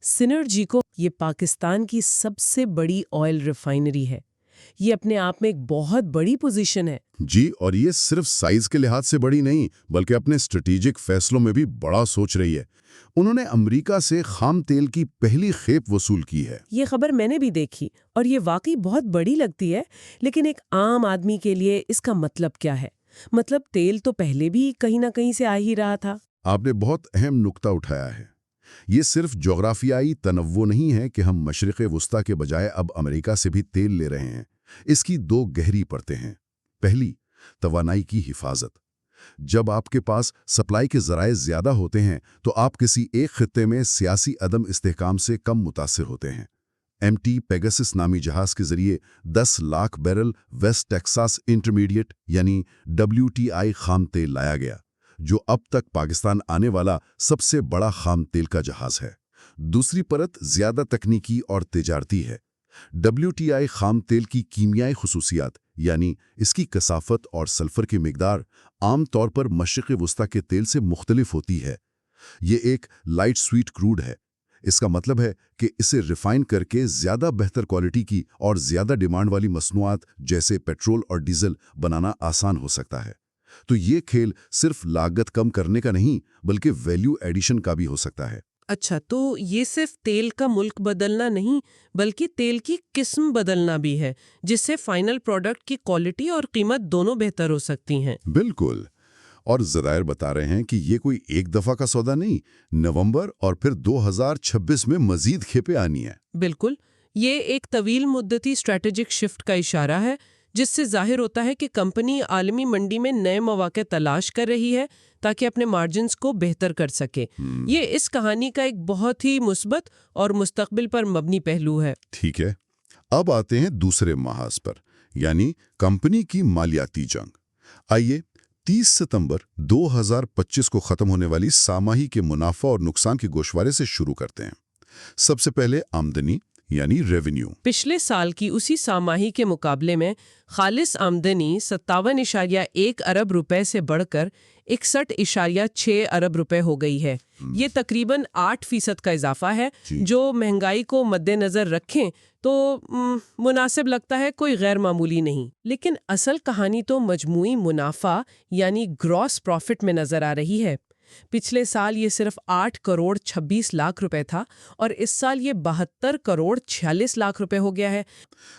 सिनर्जीको ये पाकिस्तान की सबसे बड़ी ऑयल रिफाइनरी है। ये अपने आप में एक बहुत बड़ी पोजीशन है। जी, और ये सिर्फ साइज के लिहाज से बड़ी नहीं, बल्कि अपने स्ट्रेटेजिक फैसलों में भी बड़ा सोच रही है। उन्होंने अमेरिका से खाम तेल की पहली खेप वसूल की है। ये खबर मैंने भी देखी और ये वाकई बहुत बड़ी लगती है। लेकिन एक आम आदमी के लिए इसका मतलब क्या है? मतलब तेल तो पहले भी कहीं ना कहीं से आ ही रहा था। आपने बहुत अहम नुक्ता उठाया है। ये सिर्फ जोग्राफियाई तनव्वो नहीं है कि हम मशरिक़ वुस्ता के बजाय अब अमेरिका से भी तेल ले रहे हैं। इसकी दो गहरी परतें हैं। पहली, तवानाई की हिफाजत। जब आपके पास सप्लाई के ज़राए ज़्यादा होते हैं तो आप किसी एक खित्ते में सियासी अदम इस्तेहकाम से कम मुतासिर होते हैं। MT पेगासस नामी जहाज़ के ज़रिए 10 lakh barrel West Texas intermediate यानी WTI खाम तेल लाया गया, जो अब तक पाकिस्तान आने वाला सबसे बड़ा खाम तेल का जहाज़ है। दूसरी परत ज़्यादा तकनीकी और तिजारती है। WTI खाम तेल की कीमियाई खुसूसियात यानी इसकी कसाफत और सल्फर की मिकदार आम तौर पर मशरिक़ वुस्ता के तेल से मुख्तलिफ होती है। ये एक लाइट स्वीट क्रूड है। इसका मतलब है कि इसे रिफाइन करके ज़्यादा बेहतर क्वालिटी की और ज़्यादा डिमांड वाली मसनूआत जैसे पेट्रोल और डीजल बनाना आसान हो सकता है। तो ये खेल सिर्फ लागत कम करने का नहीं, बल्कि वैल्यू एडिशन का भी हो सकता है। अच्छा, तो ये सिर्फ तेल का मुल्क बदलना नहीं, बल्कि तेल की किस्म बदलना भी है, जिससे फाइनल प्रोडक्ट की क्वालिटी और कीमत दोनों बेहतर हो सकती हैं। बिल्कुल। और ज़रायर बता रहे हैं कि ये कोई एक दफ़ा का सौदा नहीं, नवंबर और फिर 2026 में मजीद खेपें आनी है। बिल्कुल, ये एक तवील मुद्दती स्ट्रैटेजिक शिफ्ट का इशारा है, जिससे जाहिर होता है कि कंपनी आलमी मंडी में नए मौके तलाश कर रही है ताकि अपने मार्जिन्स को बेहतर कर सके। ये इस कहानी का एक बहुत ही मुस्बत और मुस्तकबिल पर मबनी पहलू है। ठीक है, अब आते हैं दूसरे महाज पर, यानी कंपनी की मालियाती जंग। आइए 30 सितंबर 2025 को खत्म होने वाली सामाही के मुनाफा और नुकसान के गोशवारे से शुरू करते हैं। सबसे पहले आमदनी यानी रेवेन्यू। पिछले साल की उसी सामाही के मुकाबले में खालिस आमदनी 57.1 अरब रुपए से बढ़कर 61.6 अरब रुपए हो गई है। ये तकरीबन 8% का इजाफा है, जो महंगाई को मद्देनजर रखें तो मुनासिब लगता है, कोई गैर मामूली नहीं। लेकिन असल कहानी तो मजमूई मुनाफा यानी ग्रॉस प्रॉफिट में नजर आ रही है। पिछले साल ये सिर्फ 8 करोड़ 26 लाख रुपए था और इस साल ये 72 करोड़ 46 लाख रुपए हो गया है।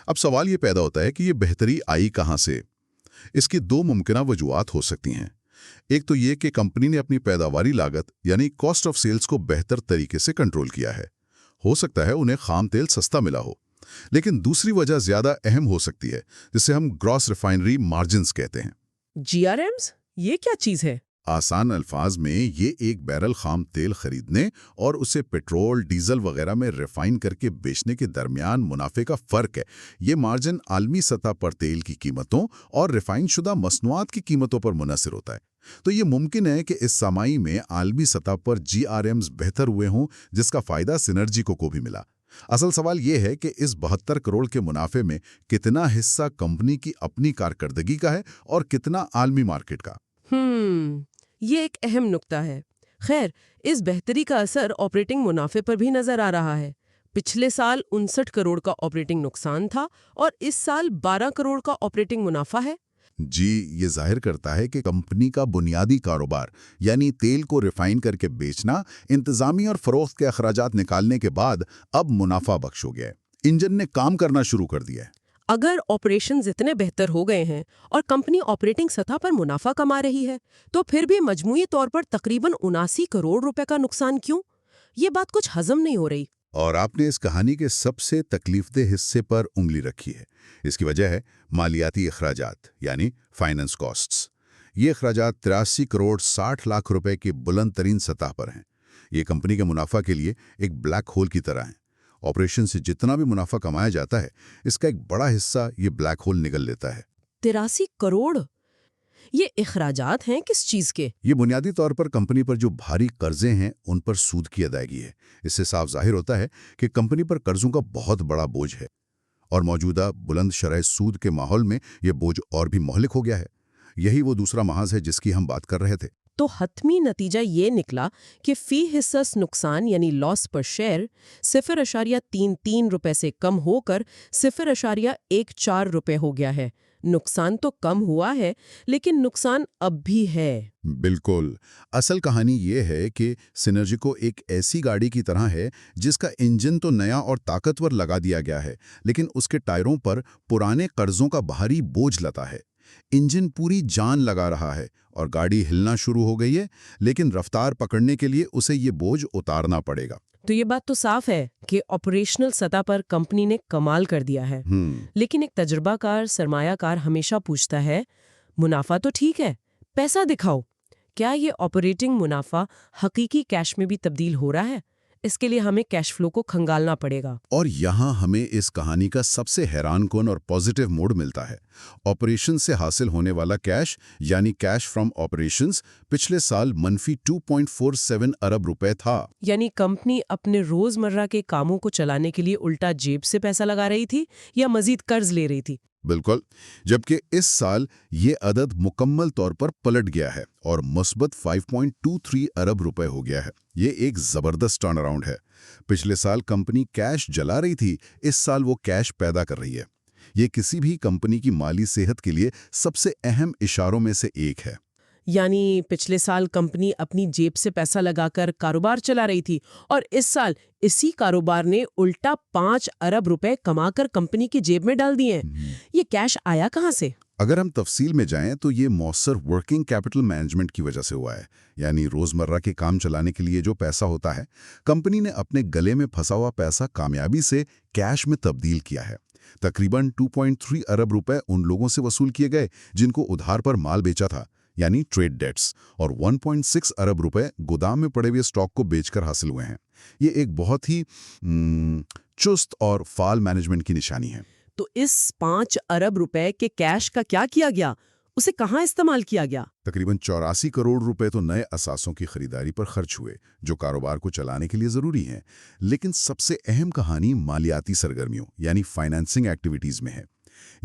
अब सवाल ये पैदा होता है कि ये बेहतरी आई कहाँ से? इसकी दो मुमकिना वजूहात हो सकती हैं। एक तो ये कि कंपनी ने अपनी पैदावारी लागत यानी कॉस्ट ऑफ सेल्स को बेहतर तरीके से कंट्रोल किया है। हो सकता है उन्हें खाम तेल सस्ता मिला हो। लेकिन दूसरी वजह ज्यादा अहम हो सकती है, जिसे हम ग्रॉस रिफाइनरी मार्जिन्स कहते हैं। GRMs? ये क्या चीज है? आसान अल्फाज में ये एक बैरल खाम तेल खरीदने और उसे पेट्रोल, डीजल वगैरह में रिफाइन करके बेचने के दरमियान मुनाफे का फ़र्क है। ये मार्जिन आलमी सतह पर तेल की कीमतों और रिफाइन शुदा मसनूआत की कीमतों पर मुनहसर होता है। तो ये मुमकिन है कि इस समाई में आलमी सतह पर GRMs बेहतर हुए हों, जिसका फ़ायदा सिनर्जिको को भी मिला। असल सवाल ये है कि इस 72 करोड़ के मुनाफे में कितना हिस्सा कंपनी की अपनी कारकर्दगी का है और कितना आलमी मार्केट का। ये एक अहम नुक्ता है। खैर, इस बेहतरी का असर ऑपरेटिंग मुनाफे पर भी नजर आ रहा है। पिछले साल 59 करोड़ का ऑपरेटिंग नुकसान था और इस साल 12 करोड़ का ऑपरेटिंग मुनाफा है। जी, ये जाहिर करता है कि कंपनी का बुनियादी कारोबार यानी तेल को रिफाइन करके बेचना, इंतजामी और फरोख्त के अखराजात निकालने के बाद अब मुनाफा बख्श हो गया है। इंजन ने काम करना शुरू कर दिया है। अगर ऑपरेशंस इतने बेहतर हो गए हैं और कंपनी ऑपरेटिंग सतह पर मुनाफा कमा रही है, तो फिर भी मजमूई तौर पर तकरीबन 79 करोड़ रुपए का नुकसान क्यों? ये बात कुछ हजम नहीं हो रही। और आपने इस कहानी के सबसे तकलीफदेह हिस्से पर उंगली रखी है। इसकी वजह है मालियाती अखराजात यानी फाइनेंस कॉस्ट्स। ये अखराजात 83 करोड़ 60 लाख रुपए की बुलंद तरीन सतह पर हैं। ये कंपनी के मुनाफा के लिए एक ब्लैक होल की तरह है। ऑपरेशन से जितना भी मुनाफा कमाया जाता है, इसका एक बड़ा हिस्सा ये ब्लैक होल निगल लेता है। 83 करोड़? ये अखराजात हैं किस चीज के? ये बुनियादी तौर पर कंपनी पर जो भारी कर्जे हैं उन पर सूद की अदायगी है। इससे साफ जाहिर होता है कि कंपनी पर कर्जों का बहुत बड़ा बोझ है और मौजूदा बुलंद शरह सूद के माहौल में यह बोझ और भी मोहलिक हो गया है। यही वो दूसरा महाज है जिसकी हम बात कर रहे थे। तो हतमी नतीजा ये निकला कि फी हिस्सा नुकसान यानी लॉस पर शेयर 0.33 रुपए से कम होकर 0.14 रुपए हो गया है। नुकसान तो कम हुआ है, लेकिन नुकसान अब भी है। बिल्कुल। असल कहानी ये है कि सिनर्जिको एक ऐसी गाड़ी की तरह है जिसका इंजन तो नया और ताकतवर लगा दिया गया है, लेकिन उसके टायरों पर पुराने कर्जों का भारी बोझ लता है। इंजन पूरी जान लगा रहा है और गाड़ी हिलना शुरू हो गई है, लेकिन रफ्तार पकड़ने के लिए उसे ये बोझ उतारना पड़ेगा। तो ये बात तो साफ है कि ऑपरेशनल सतह पर कंपनी ने कमाल कर दिया है। लेकिन एक तजुर्बाकार सरमायाकार हमेशा पूछता है, मुनाफा तो ठीक है, पैसा दिखाओ। क्या ये ऑपरेटिंग मुनाफा हकीकी कैश में भी तब्दील हो रहा है? इसके लिए हमें कैश फ्लो को खंगालना पड़ेगा। और यहाँ हमें इस कहानी का सबसे हैरानकुन और पॉजिटिव मोड मिलता है। ऑपरेशन से हासिल होने वाला कैश यानी कैश फ्रॉम ऑपरेशंस पिछले साल मनफी 2.47 अरब रुपए था। यानी कंपनी अपने रोजमर्रा के कामों को चलाने के लिए उल्टा जेब से पैसा लगा रही थी या मजीद कर्ज ले रही थी? बिल्कुल। जबकि इस साल ये अदद मुकम्मल तौर पर पलट गया है और मुस्बत 5.23 अरब रुपए हो गया है। ये एक जबरदस्त टर्न अराउंड है। पिछले साल कंपनी कैश जला रही थी, इस साल वो कैश पैदा कर रही है। ये किसी भी कंपनी की माली सेहत के लिए सबसे अहम इशारों में से एक है। यानी पिछले साल कंपनी अपनी जेब से पैसा लगाकर कारोबार चला रही थी और इस साल इसी कारोबार ने उल्टा 5 अरब रुपए कमाकर कंपनी की जेब में डाल दिए हैं। ये कैश आया कहां से? अगर हम तफसील में जाएं तो ये मौसर वर्किंग कैपिटल मैनेजमेंट की वजह से हुआ है। यानी रोजमर्रा के काम चलाने के लिए जो पैसा होता है, कंपनी ने अपने गले में फंसा हुआ पैसा कामयाबी से कैश में तब्दील किया है। तकरीबन 2.3 अरब रुपए उन लोगों से वसूल किए गए जिनको उधार पर माल बेचा था, यानी ट्रेड डेट्स, और 1.6 अरब रुपए गोदाम में पड़े हुए स्टॉक को बेचकर हासिल हुए हैं। ये एक बहुत ही चुस्त और फाल मैनेजमेंट की निशानी है। तो इस 5 अरब रुपए के कैश का क्या किया गया? उसे कहां इस्तेमाल किया गया? तकरीबन 84 करोड़ रुपए तो नए असासों की खरीदारी पर खर्च हुए, जो कारोबार को चलाने के लिए जरूरी हैं। लेकिन सबसे अहम कहानी मालियाती सरगर्मियों यानी फाइनेंसिंग एक्टिविटीज में है।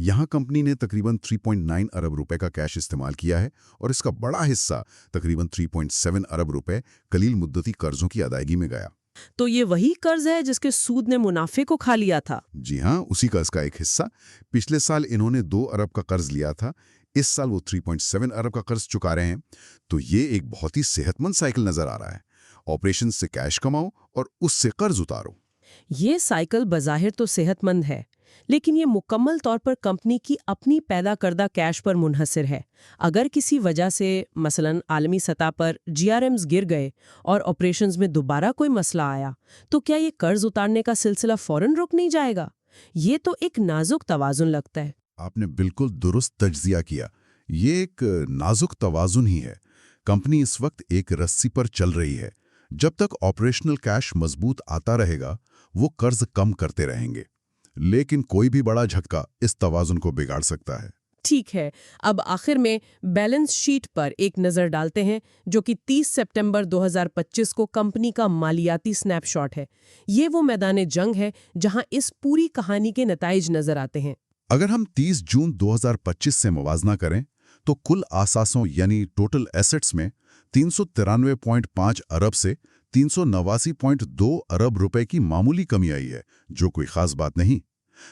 यहाँ कंपनी ने तकरीबन 3.9 अरब रुपए का कैश इस्तेमाल किया है और इसका बड़ा हिस्सा तकरीबन 3.7 अरब रुपए कलील मुद्दती कर्जों की अदायगी में गया। तो ये वही कर्ज है जिसके सूद ने मुनाफे को खा लिया था? जी हाँ, उसी कर्ज का एक हिस्सा। पिछले साल इन्होंने 2 अरब का कर्ज लिया था, इस साल वो 3.7 अरब का कर्ज चुका रहे हैं। तो ये एक बहुत ही सेहतमंद साइकिल नजर आ रहा है। ऑपरेशन से कैश कमाओ और उससे कर्ज उतारो। ये साइकिल बज़ाहिर तो सेहतमंद है, लेकिन ये मुकम्मल तौर पर कंपनी की अपनी पैदा करदा कैश पर मुनहसर है। अगर किसी वजह से मसलन आलमी सतह पर जीआरएम्स गिर गए और ऑपरेशंस में दोबारा कोई मसला आया, तो क्या ये कर्ज उतारने का सिलसिला फौरन रुक नहीं जाएगा? ये तो एक नाजुक तवाजुन लगता है। आपने बिल्कुल दुरुस्त तज्जिया किया। ये एक नाजुक तवाजुन ही है। कंपनी इस वक्त एक रस्सी पर चल रही है। जब तक ऑपरेशनल कैश मजबूत आता रहेगा, वो कर्ज कम करते रहेंगे। लेकिन कोई भी बड़ा झटका इस तवाजुन को बिगाड़ सकता है। ठीक है, अब आखिर में बैलेंस शीट पर एक नज़र डालते हैं, जो कि 30 सितंबर 2025 को कंपनी का मालियाती स्नैपशॉट है। ये वो मैदान जंग है जहां इस पूरी कहानी के नताइज नजर आते हैं। अगर हम 30 जून 2025 से मुवाजना करें तो कुल आसासों यानी टोटल एसेट्स में 393.5 अरब से 389.2 अरब रुपए की मामूली कमी आई है, जो कोई खास बात नहीं।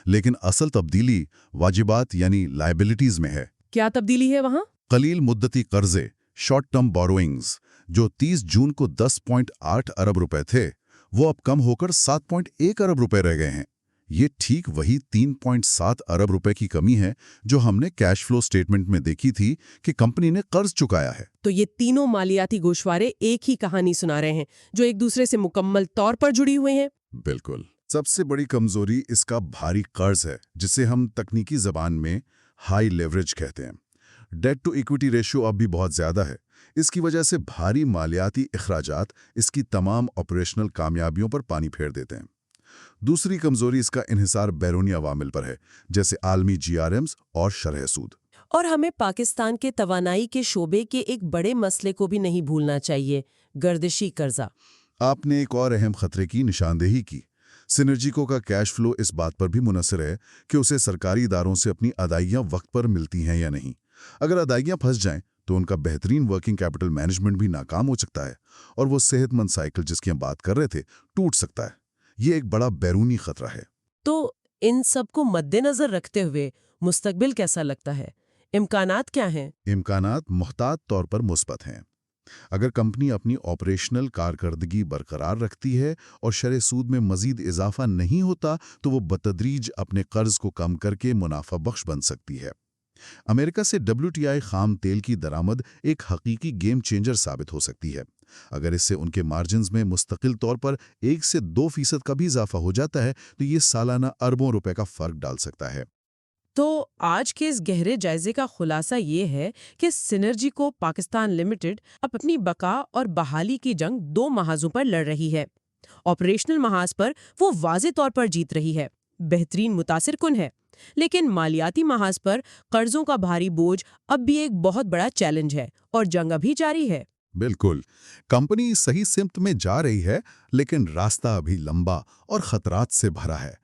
लेकिन असल तब्दीली वाजिबात यानी लायबिलिटीज में है। क्या तब्दीली है वहां? कलील मुद्दती कर्जे, शॉर्ट टर्म बोरोइंग्स, जो 30 जून को 10.8 अरब रुपए थे, वो अब कम होकर 7.1 अरब रुपए रह गए हैं। ये ठीक वही 3.7 अरब रुपए की कमी है जो हमने कैश फ्लो स्टेटमेंट में देखी थी कि कंपनी ने कर्ज चुकाया है। तो ये तीनों मालियाती गोशवारे एक ही कहानी सुना रहे हैं, जो एक दूसरे से मुकम्मल तौर पर जुड़ी हुए हैं। बिल्कुल। सबसे बड़ी कमजोरी इसका भारी कर्ज है, जिसे हम तकनीकी जबान में हाई लेवरेज कहते हैं। डेट टू इक्विटी रेशियो अब भी बहुत ज्यादा है। इसकी वजह से भारी मालियाती अखराजात इसकी तमाम ऑपरेशनल कामयाबियों पर पानी फेर देते हैं। दूसरी कमजोरी इसका इन्हिसार बैरूनी अवामिल पर है, जैसे आलमी जीआरएम्स और शरह सूद। और हमें पाकिस्तान के तवानाई के शोबे के एक बड़े मसले को भी नहीं भूलना चाहिए, गर्दिशी कर्जा। आपने एक और अहम खतरे की निशानदेही की। सिनर्जिको का कैश फ्लो इस बात पर भी मुनसर है कि उसे सरकारी इदारों से अपनी अदाइयां वक्त पर मिलती हैं या नहीं। अगर अदाइयां फंस जाएं तो उनका बेहतरीन वर्किंग कैपिटल मैनेजमेंट भी नाकाम हो सकता है और वो सेहतमंद साइकिल जिसकी हम बात कर रहे थे टूट सकता है। ये एक बड़ा बैरूनी खतरा है। तो इन सबको मद्देनजर रखते हुए मुस्तकबिल कैसा लगता है? इम्कानात क्या हैं? इम्कानात मुहतात तौर पर मुस्बत हैं। अगर कंपनी अपनी ऑपरेशनल कारकर्दगी बरकरार रखती है और शरह सूद में मजीद इजाफा नहीं होता, तो वो बतदरीज अपने कर्ज को कम करके मुनाफा बख्श बन सकती है। अमेरिका से WTI खाम तेल की दरामद एक हकीकी गेम चेंजर साबित हो सकती है। अगर इससे उनके मार्जिन्स में मुस्तकिल तौर पर 1 से 2% का भी इजाफा हो जाता है, तो ये सालाना अरबों रुपए का फर्क डाल सकता है। तो आज के इस गहरे जायजे का खुलासा ये है कि सिनर्जी को पाकिस्तान लिमिटेड अब अपनी बका और बहाली की जंग 2 महाजों पर लड़ रही है। ऑपरेशनल महाज पर वो वाज़े तौर पर जीत रही है, बेहतरीन मुतासिर कुन है, लेकिन मालियाती महाज पर कर्जों का भारी बोझ अब भी एक बहुत बड़ा चैलेंज है और जंग अभी जारी है। बिल्कुल, कंपनी सही सिमत में जा रही है, लेकिन रास्ता अभी लंबा और खतरात से भरा है।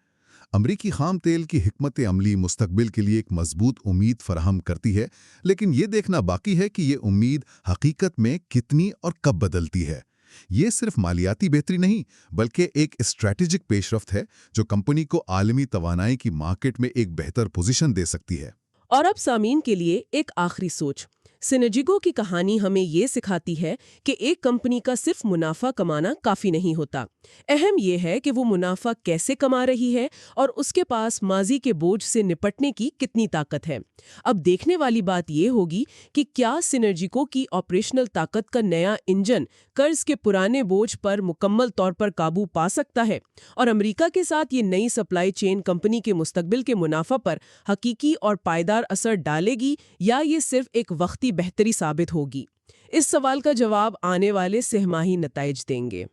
अमरीकी खाम तेल की हिकमत अमली मुस्तकबिल के लिए एक मजबूत उम्मीद फराहम करती है, लेकिन ये देखना बाकी है कि ये उम्मीद हकीकत में कितनी और कब बदलती है। ये सिर्फ मालियाती बेहतरी नहीं, बल्कि एक स्ट्रैटेजिक पेशरफ्त है जो कंपनी को आलमी तवानाई की मार्केट में एक बेहतर पोजीशन दे सकती है। और अब सामीन के लिए एक आखिरी सोच। सिनर्जिको की कहानी हमें ये सिखाती है कि एक कंपनी का सिर्फ मुनाफा कमाना काफी नहीं होता। अहम यह है कि वो मुनाफा कैसे कमा रही है और उसके पास माजी के बोझ से निपटने की कितनी ताकत है। अब देखने वाली बात यह होगी कि क्या सिनर्जिको की ऑपरेशनल ताकत का नया इंजन कर्ज के पुराने बोझ पर मुकम्मल तौर पर काबू पा सकता है और अमेरिका के साथ ये नई सप्लाई चेन कंपनी के मुस्तकबिल के मुनाफा पर हकीकी और पायदार असर डालेगी, या ये सिर्फ एक वक्ती बेहतरी साबित होगी। इस सवाल का जवाब आने वाले 6 माही नताइज देंगे।